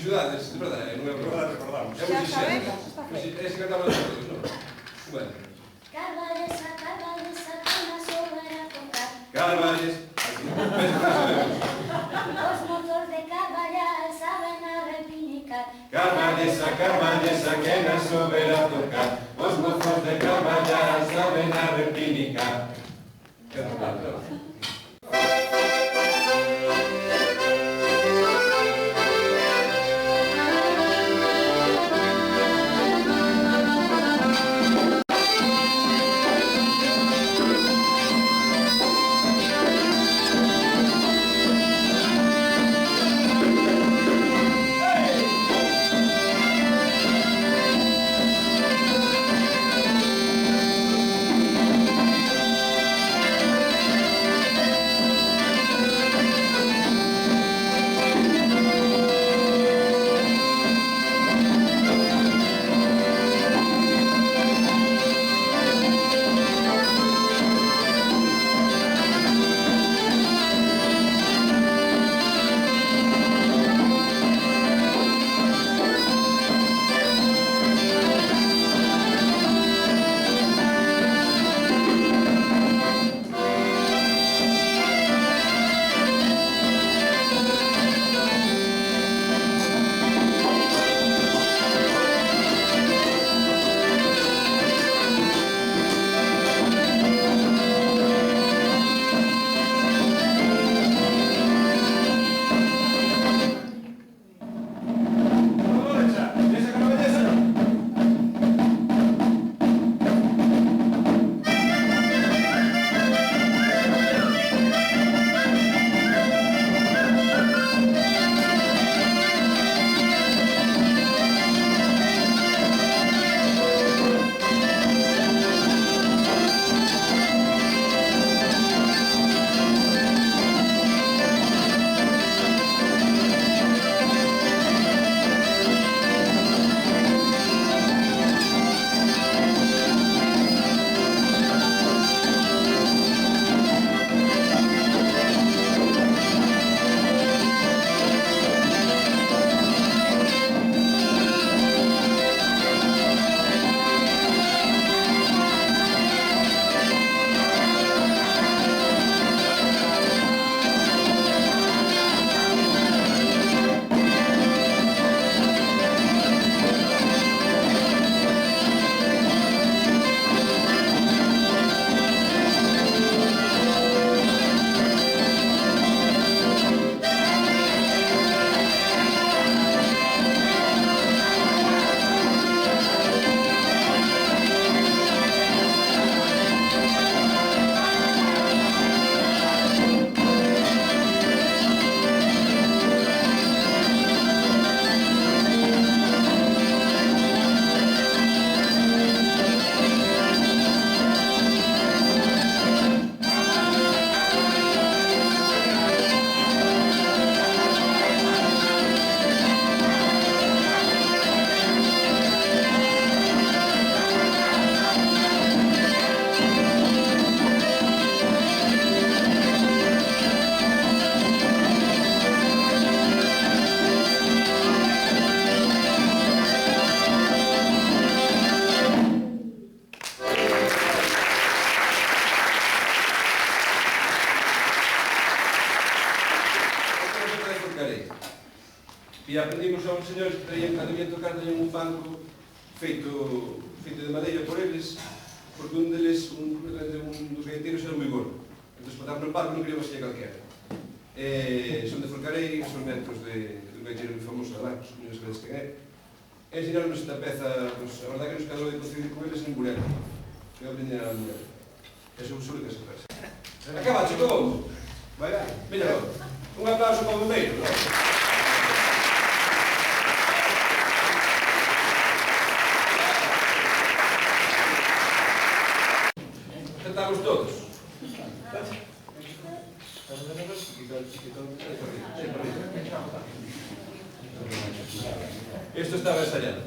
axudades, de verdade, non é broma. Recordamos. É moi xixente. É se cantamos todos, non? Bueno. Carballesa, carballesa, que na sobra tocar. Carballes. Os mozos de Carballal saben a repinicar. Carballesa, carballesa, que na sobera tocar. Os mozos de Carballal saben a repinicar. Que tocar, non? E aprendimos a uns señores que traían cando vinha tocar en un banco feito de madeira por eles, porque un dos gaiteiros era moi gordo. Entón, para dar no barco non queríamos que calquera. Son de Forcarei, son netos de un gaiteiro moi famoso de Barcos, non sabes quen é. Enseñaron esta peza, pues, a verdad que nos quedou de coincidir con eles en Burela, que aprendían a mirar. Eso é que se pesa. Acaba, chicos! Vai, mira, un aplauso para o bombeiro, non? Estamos todos. Esto estaba ensayado.